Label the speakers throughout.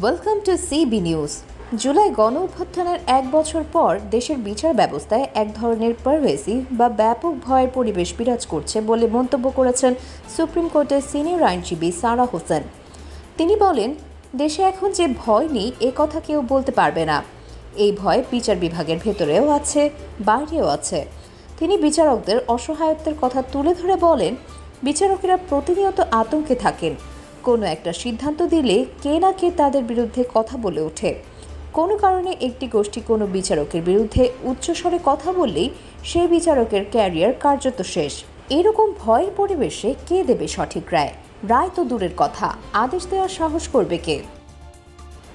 Speaker 1: Welcome to CB news. জুলাই গণ অভ্যুত্থানের এক বছর পর দেশের বিচার ব্যবস্থায় এক ধরনের পারভেসিভ বা ব্যাপক ভয়ের পরিবেশ বিরাজ করছে বলে মন্তব্য করেছেন সুপ্রিম কোর্টের সিনিয়র আইনজীবী সারা হোসেন। তিনি বলেন, দেশে এখন যে ভয় নেই এ কথা কেউ বলতে পারবে না। এই ভয় বিচার বিভাগের ভেতরেও আছে, বাইরেও আছে। তিনি বিচারকদের অসহায়ত্বের কথা তুলে ধরে বলেন, বিচারকেরা প্রতিনিয়ত আতঙ্কে থাকেন। কোনো একটা সিদ্ধান্ত দিলে কে না কে তাদের বিরুদ্ধে কথা বলে ওঠে। কোনো কারণে একটি গোষ্ঠী কোনো বিচারকের বিরুদ্ধে উচ্চস্বরে কথা বললেই সেই বিচারকের ক্যারিয়ার কার্যত শেষ। এরকম ভয়ের পরিবেশে কে দেবে সঠিক রায়? রায় তো দূরের কথা, আদেশ দেওয়ার সাহস করবে কে?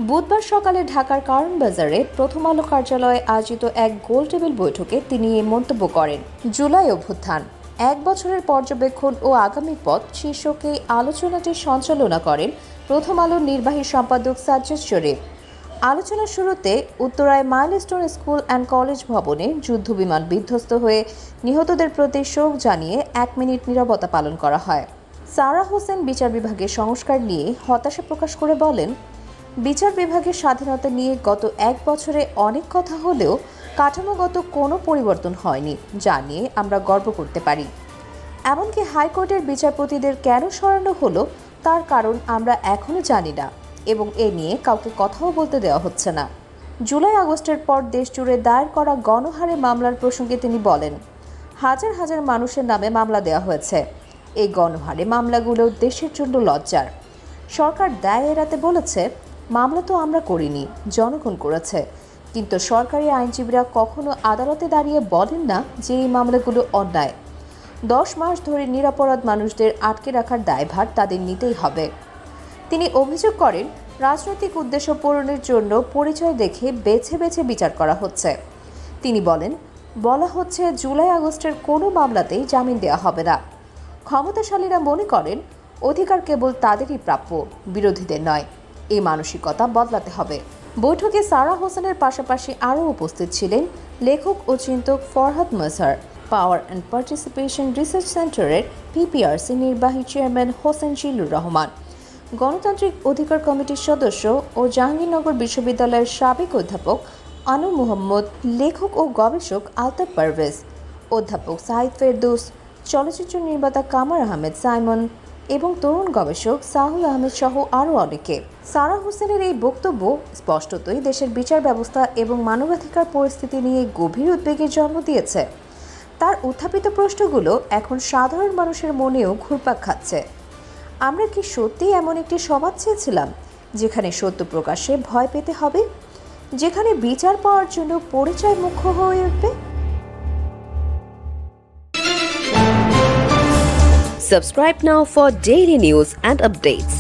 Speaker 1: বুধবার সকালে ঢাকার কারণ বাজারে প্রথম আলো কার্যালয়ে আয়োজিত এক গোলটেবিল বৈঠকে তিনি এই মন্তব্য করেন। জুলাই অভ্যুত্থান, এক বছরের পর্যবেক্ষণ ও আগামী পথ শীর্ষকে আলোচনাটি সঞ্চালনা করেন প্রথম আলোর নির্বাহী সম্পাদক সাজ্জাদ শরীফ। আলোচনার শুরুতে উত্তরায় মাইলস্টোন স্কুল অ্যান্ড কলেজ ভবনে যুদ্ধবিমান বিধ্বস্ত হয়ে নিহতদের প্রতি শোক জানিয়ে 1 মিনিট নীরবতা পালন করা হয়। সারা হোসেন বিচার বিভাগের সংস্কার নিয়ে হতাশা প্রকাশ করে বলেন, বিচার বিভাগের স্বাধীনতা নিয়ে গত এক বছরে অনেক কথা হলেও কাঠামোগত কোনো পরিবর্তন হয়নি, যা নিয়ে আমরা গর্ব করতে পারি। এমনকি হাইকোর্টের বিচারপতিদের কেন সরানো হলো তার কারণ আমরা এখনও জানি না এবং এ নিয়ে কাউকে কথাও বলতে দেওয়া হচ্ছে না। জুলাই আগস্টের পর দেশজুড়ে দায়ের করা গণহারে মামলার প্রসঙ্গে তিনি বলেন, হাজার হাজার মানুষের নামে মামলা দেওয়া হয়েছে। এই গণহারে মামলাগুলো দেশের জন্য লজ্জার। সরকার দায় এড়াতে বলেছে, মামলা তো আমরা করিনি, জনগণ করেছে। কিন্তু সরকারি আইনজীবীরা কখনো আদালতে দাঁড়িয়ে বলেন না যে এই মামলাগুলো অন্যায়। 10 মাস ধরে নিরপরাধ মানুষদের আটকে রাখার দায়ভার তাদের নিতেই হবে। তিনি অভিযোগ করেন, রাজনৈতিক উদ্দেশ্য পূরণের জন্য পরিচয় দেখে বেছে বেছে বিচার করা হচ্ছে। তিনি বলেন, বলা হচ্ছে জুলাই আগস্টের কোনো মামলাতেই জামিন দেওয়া হবে না। ক্ষমতাশালীরা মনে করেন অধিকার কেবল তাদেরই প্রাপ্য, বিরোধীদের নয়। এই মানসিকতা বদলাতে হবে। বৈঠকে সারা হোসেনের পাশাপাশি আরও উপস্থিত ছিলেন লেখক ও চিন্তক Farhad Mazhar, power and participation research সেন্টারের পিপিআরসি নির্বাহী চেয়ারম্যান হোসেন জিল্লুর রহমান, গণতান্ত্রিক অধিকার কমিটির সদস্য ও জাহাঙ্গীরনগর বিশ্ববিদ্যালয়ের সাবেক অধ্যাপক আনু মোহাম্মদ, লেখক ও গবেষক আলতাফ পারভেজ, অধ্যাপক সাহিদ ফেরদৌস, চলচ্চিত্র নির্মাতা কামার আহমেদ সাইমন এবং তরুণ গবেষক সাহুল আহমেদ সহ আরও অনেকে। সারা হোসেনের এই বক্তব্য স্পষ্টতই দেশের বিচার ব্যবস্থা এবং মানবাধিকার পরিস্থিতি নিয়ে গভীর উদ্বেগের জন্ম দিয়েছে। তার উত্থাপিত প্রশ্নগুলো এখন সাধারণ মানুষের মনেও ঘুরপাক খাচ্ছে। আমরা কি সত্যিই এমন একটি সমাজ চেয়েছিলাম যেখানে সত্য প্রকাশে ভয় পেতে হবে, যেখানে বিচার পাওয়ার জন্য পরিচয় মুখ্য হয়ে উঠবে?
Speaker 2: Subscribe now for daily news and updates.